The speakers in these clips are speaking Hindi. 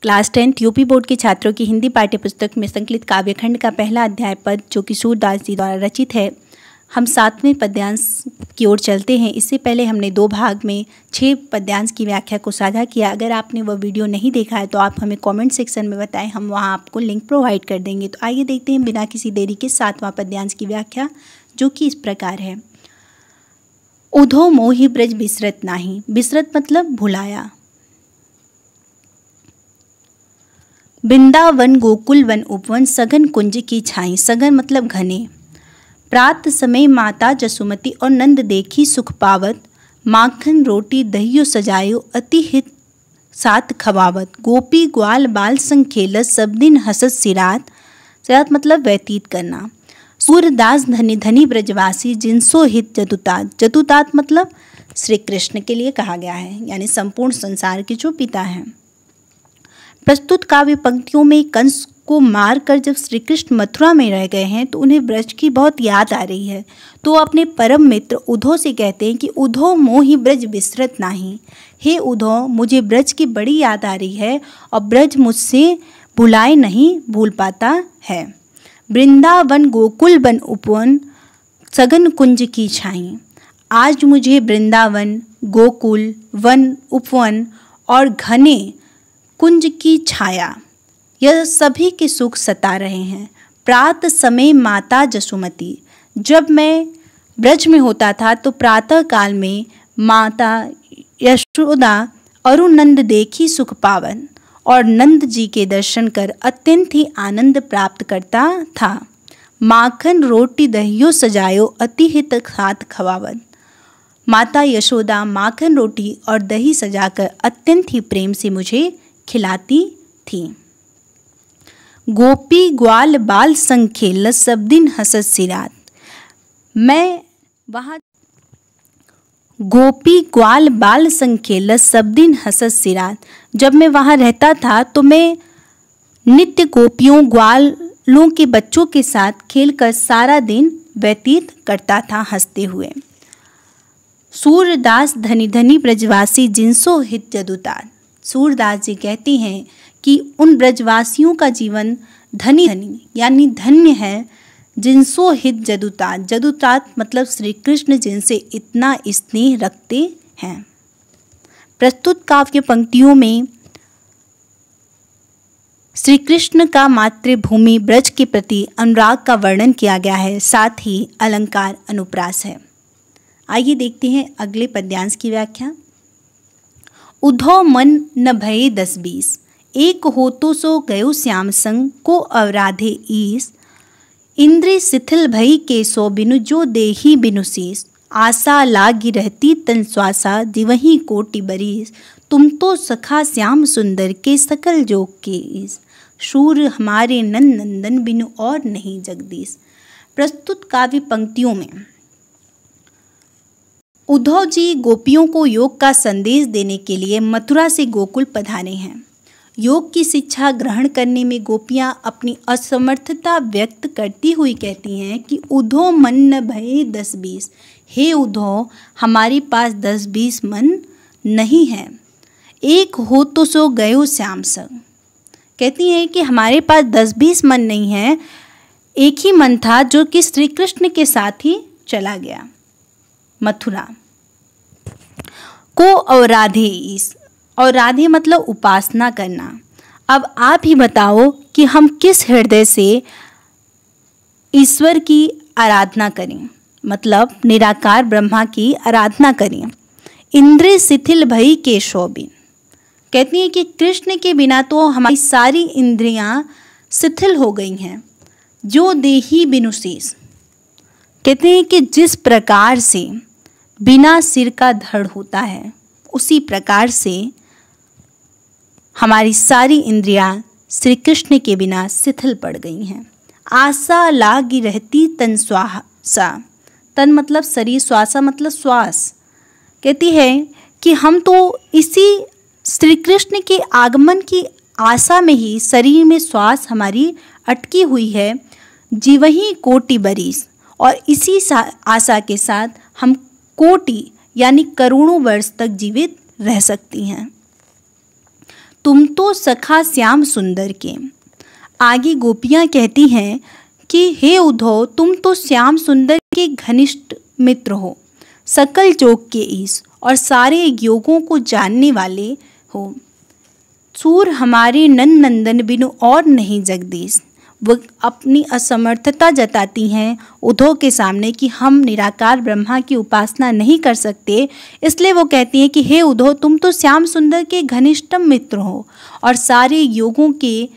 क्लास 10 यूपी बोर्ड के छात्रों की हिंदी पाठ्यपुस्तक में संकलित काव्यखंड का पहला अध्याय पद जो कि सूरदास जी द्वारा रचित है। हम 7वें पद्यांश की ओर चलते हैं। इससे पहले हमने 2 भाग में 6 पद्यांश की व्याख्या को साझा किया। अगर आपने वह वीडियो नहीं देखा है तो आप हमें कमेंट सेक्शन में बताएं, हम वहां आपको लिंक प्रोवाइड कर देंगे। तो आइए देखते हैं बिना किसी देरी के 7वां पद्यांश की व्याख्या, जो कि इस प्रकार है। उधो मोहि ब्रज बिसरत नाही। बिसरत मतलब भुलाया। वृंदावन गोकुल वन उपवन सघन कुंज की छाई। सघन मतलब घने। प्रात समय माता जसुमती और नंद देखी सुख पावत। माखन रोटी दहियो सजायो अति हित साथ खवावत। गोपी ग्वाल बाल संग खेलत सब दिन हसत सिरात। सिरात मतलब व्यतीत करना। सूरदास धनी धनी ब्रजवासी जिनसो हित जदुतात। जदुतात मतलब श्री कृष्ण के लिए कहा गया है, यानी संपूर्ण संसार के जो पिता हैं। प्रस्तुत काव्य पंक्तियों में कंस को मारकर जब श्री कृष्ण मथुरा में रह गए हैं तो उन्हें ब्रज की बहुत याद आ रही है। तो अपने परम मित्र उधो से कहते हैं कि उधो मोहि ब्रज बिसरत नाही। हे उधो, मुझे ब्रज की बड़ी याद आ रही है और ब्रज मुझसे भुलाए नहीं भूल पाता है। वृंदावन गोकुल वन उपवन सघन कुंज की छाई। आज मुझे वृंदावन गोकुल वन उपवन और घने कुंज की छाया, यह सभी के सुख सता रहे हैं। प्रात समय माता जसुमती। जब मैं ब्रज में होता था तो प्रातः काल में माता यशोदा और नंद देखी सुख पावन और नंद जी के दर्शन कर अत्यंत ही आनंद प्राप्त करता था। माखन रोटी दहियो सजायो अति हित साथ खवावत। माता यशोदा माखन रोटी और दही सजाकर अत्यंत ही प्रेम से मुझे खिलाती थी। गोपी ग्वाल बाल संग खेलत सब दिन हसत सिरात। मैं वहाँ गोपी ग्वाल बाल संग खेलत सब दिन हसत सिरात। जब मैं वहाँ रहता था तो मैं नित्य गोपियों ग्वालों के बच्चों के साथ खेलकर सारा दिन व्यतीत करता था हंसते हुए। सूरदास धनी धनी ब्रजवासी जिनसो हित जदुतात। सूरदास जी कहती हैं कि उन ब्रजवासियों का जीवन धनी धनी यानी धन्य है, जिनसो हित जदुतात। जदुतात मतलब श्री कृष्ण जिनसे इतना स्नेह रखते हैं। प्रस्तुत काव्य पंक्तियों में श्री कृष्ण का मातृभूमि ब्रज के प्रति अनुराग का वर्णन किया गया है, साथ ही अलंकार अनुप्रास है। आइए देखते हैं अगले पद्यांश की व्याख्या। उधो मन न भये 10-20। एक हो तो सो गयो श्याम संग को अवराधे ईस। इंद्रिय शिथिल भई के सो बिनु जो देही बिनु शीस। आशा लागी रहती तन श्वासा दिवही कोटि बरीस। तुम तो सखा श्याम सुंदर के सकल जोग के ईस। शूर हमारे नंदन बिनु और नहीं जगदीश। प्रस्तुत काव्य पंक्तियों में उद्धव जी गोपियों को योग का संदेश देने के लिए मथुरा से गोकुल पधारे हैं। योग की शिक्षा ग्रहण करने में गोपियां अपनी असमर्थता व्यक्त करती हुई कहती हैं कि उद्धव मन न भये 10-20। हे उद्धव, हमारे पास 10-20 मन नहीं है। एक हो तो सो गयो श्याम संग। कहती हैं कि हमारे पास 10-20 मन नहीं है, एक ही मन था जो कि श्री कृष्ण के साथ ही चला गया मथुरा। को और राधे ईस। और राधे मतलब उपासना करना। अब आप ही बताओ कि हम किस हृदय से ईश्वर की आराधना करें, मतलब निराकार ब्रह्मा की आराधना करें। इंद्रिय शिथिल भई के शोभिन। कहती हैं कि कृष्ण के बिना तो हमारी सारी इंद्रियां शिथिल हो गई हैं। जो देही बिनु शीस। कहते हैं कि जिस प्रकार से बिना सिर का धड़ होता है, उसी प्रकार से हमारी सारी इंद्रियां श्री कृष्ण के बिना शिथिल पड़ गई हैं। आशा लागी रहती तन श्वासा। तन मतलब शरीर, श्वासा मतलब श्वास। कहती है कि हम तो इसी श्री कृष्ण के आगमन की आशा में ही शरीर में श्वास हमारी अटकी हुई है। जीवही कोटि बरीस। और इसी आशा के साथ हम कोटि यानी करोड़ों वर्ष तक जीवित रह सकती हैं। तुम तो सखा श्याम सुंदर के। आगे गोपियाँ कहती हैं कि हे उद्धव, तुम तो श्याम सुंदर के घनिष्ठ मित्र हो, सकल जोग के ईश और सारे योगों को जानने वाले हो। सूर हमारे नंद नंदन बिनु और नहीं जगदीश। वो अपनी असमर्थता जताती हैं उद्धव के सामने कि हम निराकार ब्रह्मा की उपासना नहीं कर सकते, इसलिए वो कहती हैं कि हे उद्धव, तुम तो श्याम सुंदर के घनिष्ठम मित्र हो और सारे योगों के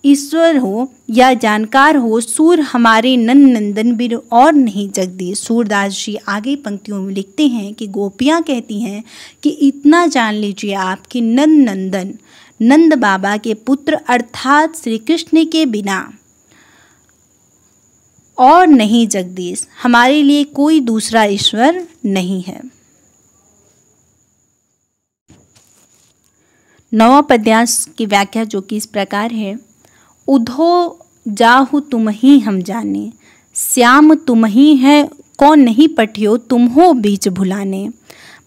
ईश्वर हो या जानकार हो। सूर हमारे नंद नंदन बिनु और नहीं जगदीश। सूरदास जी आगे पंक्तियों में लिखते हैं कि गोपियाँ कहती हैं कि इतना जान लीजिए आप कि नंद नंदन, नंद बाबा के पुत्र अर्थात श्री कृष्ण के बिना और नहीं जगदीश, हमारे लिए कोई दूसरा ईश्वर नहीं है। नौवां पद्यांश की व्याख्या जो कि इस प्रकार है। उद्धव जाहु तुम ही हम जाने, श्याम तुम ही है कौन नहीं पठियो, तुम हो बीच भुलाने।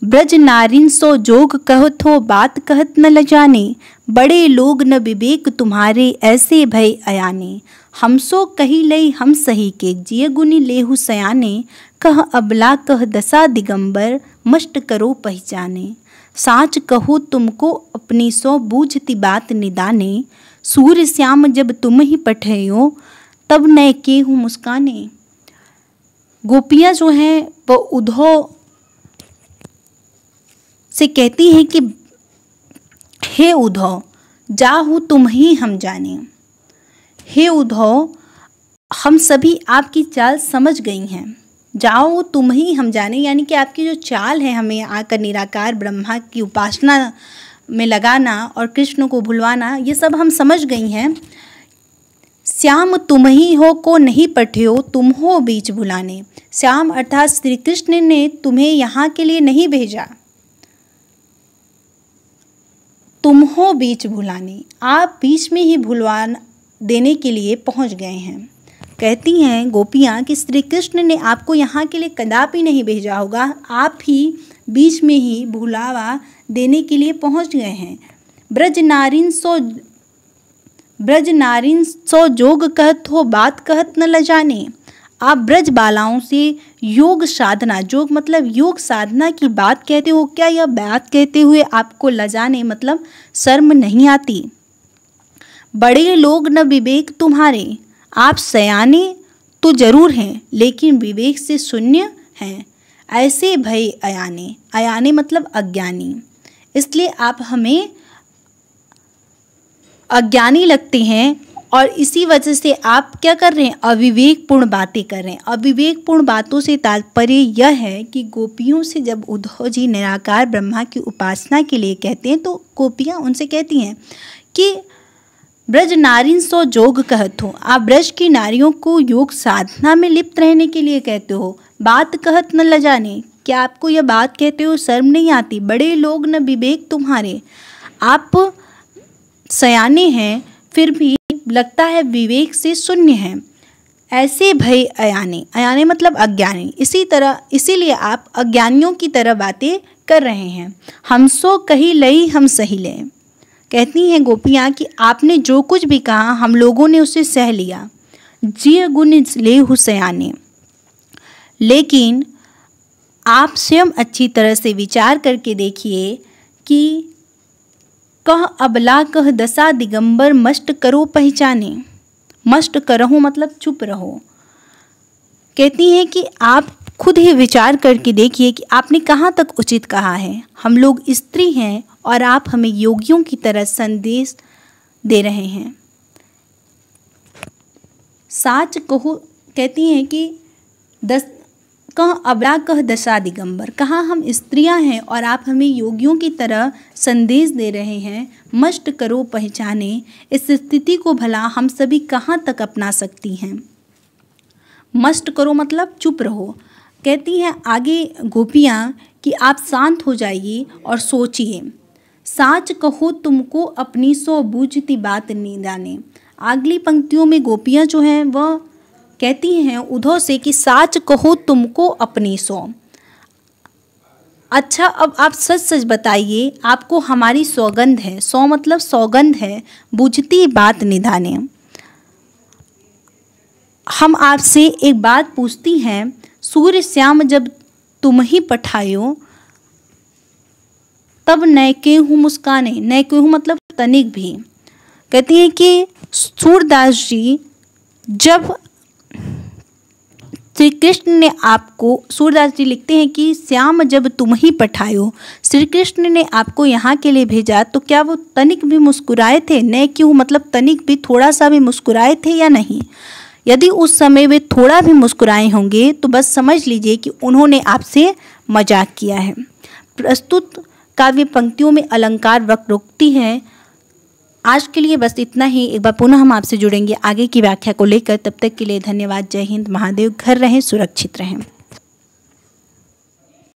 ब्रज नारिन सो जोग कहत हो, बात कहत न लजाने। बड़े लोग न विवेक तुम्हारे, ऐसे भय अयाने। हमसो कही लई हम सही के, जिय गुनी लेहु सयाने। कह अबला कह दशा दिगंबर, मष्ट करो पहचाने। साच कहो तुमको अपनी सो, बूझती बात निदाने। सूर्य श्याम जब तुम ही पठयो, तब न केहू मुस्काने। गोपियाँ जो हैं वो उद्धव से कहती हैं कि हे उद्धव, जाहु तुम ही हम जाने। हे उद्धव, हम सभी आपकी चाल समझ गई हैं। जाओ तुम ही हम जाने, यानी कि आपकी जो चाल है हमें आकर निराकार ब्रह्मा की उपासना में लगाना और कृष्ण को भुलवाना, ये सब हम समझ गई हैं। श्याम तुम ही हो को नहीं पठियो, तुम हो बीच भुलाने। श्याम अर्थात श्री कृष्ण ने तुम्हें यहाँ के लिए नहीं भेजा, तुम हो बीच भुलाने, आप बीच में ही भुलवा देने के लिए पहुँच गए हैं। कहती हैं गोपियाँ कि श्री कृष्ण ने आपको यहाँ के लिए कदापि नहीं भेजा होगा, आप ही बीच में ही भुलावा देने के लिए पहुँच गए हैं। ब्रज नारिन सो जोग कहत हो, बात कहत न लजाने। आप ब्रज बालाओं से योग साधना, जोग मतलब योग साधना की बात कहते हो क्या? यह बात कहते हुए आपको लजाने मतलब शर्म नहीं आती? बड़े लोग न विवेक तुम्हारे, आप सयाने तो जरूर हैं लेकिन विवेक से शून्य हैं। ऐसे भय अयाने, अयाने मतलब अज्ञानी, इसलिए आप हमें अज्ञानी लगते हैं और इसी वजह से आप क्या कर रहे हैं? अविवेकपूर्ण बातें कर रहे हैं। अविवेकपूर्ण बातों से तात्पर्य यह है कि गोपियों से जब उद्धव जी निराकार ब्रह्मा की उपासना के लिए कहते हैं तो गोपियाँ उनसे कहती हैं कि ब्रज नारिन सो जोग कहत हो, आप ब्रज की नारियों को योग साधना में लिप्त रहने के लिए कहते हो। बात कहत न लजाने, क्या आपको यह बात कहते हो शर्म नहीं आती? बड़े लोग न विवेक तुम्हारे, आप सयाने हैं फिर भी लगता है विवेक से शून्य हैं। ऐसे भय अयाने, अयाने मतलब अज्ञानी, इसीलिए आप अज्ञानियों की तरह बातें कर रहे हैं। हम सो कही लई हम सही ले, कहती हैं गोपियाँ कि आपने जो कुछ भी कहा हम लोगों ने उसे सह लिया। जिय गुण ले हुसयाने, लेकिन आप स्वयं अच्छी तरह से विचार करके देखिए कि कह अबला कह दशा दिगंबर, मष्ट करो पहचाने। मष्ट करो मतलब चुप रहो। कहती हैं कि आप खुद ही विचार करके देखिए कि आपने कहाँ तक उचित कहा है। हम लोग स्त्री हैं और आप हमें योगियों की तरह संदेश दे रहे हैं। साच कहो, कहती हैं कि कह अबला कह दशा दिगंबर, कहाँ हम स्त्रियां हैं और आप हमें योगियों की तरह संदेश दे रहे हैं। मष्ट करो पहचाने, इस स्थिति को भला हम सभी कहाँ तक अपना सकती हैं। मष्ट करो मतलब चुप रहो। कहती हैं आगे गोपियाँ कि आप शांत हो जाइए और सोचिए। साच कहो तुमको अपनी सो, बूझती बात निदाने। अगली पंक्तियों में गोपियाँ जो हैं वह कहती हैं उद्धव से कि साच कहो तुमको अपनी सो, अच्छा, अब आप सच सच बताइए, आपको हमारी सौगंध है, सौ मतलब सौगंध है, बूझती बात निधाने। हम आपसे एक बात पूछती हैं, सूर्य श्याम जब तुम ही पठायो, तब नैके हूँ मुस्काने। नैके हूँ मतलब तनिक भी। कहती हैं कि सूरदास जी जब श्री कृष्ण ने आपको, सूरदास जी लिखते हैं कि श्याम जब तुम ही पठायो, श्री कृष्ण ने आपको यहाँ के लिए भेजा, तो क्या वो तनिक भी मुस्कुराए थे? न क्यों मतलब तनिक भी, थोड़ा सा भी मुस्कुराए थे या नहीं? यदि उस समय वे थोड़ा भी मुस्कुराए होंगे तो बस समझ लीजिए कि उन्होंने आपसे मजाक किया है। प्रस्तुत काव्य पंक्तियों में अलंकार वक्रोक्ति है। आज के लिए बस इतना ही। एक बार पुनः हम आपसे जुड़ेंगे आगे की व्याख्या को लेकर। तब तक के लिए धन्यवाद। जय हिंद, महादेव। घर रहें, सुरक्षित रहें।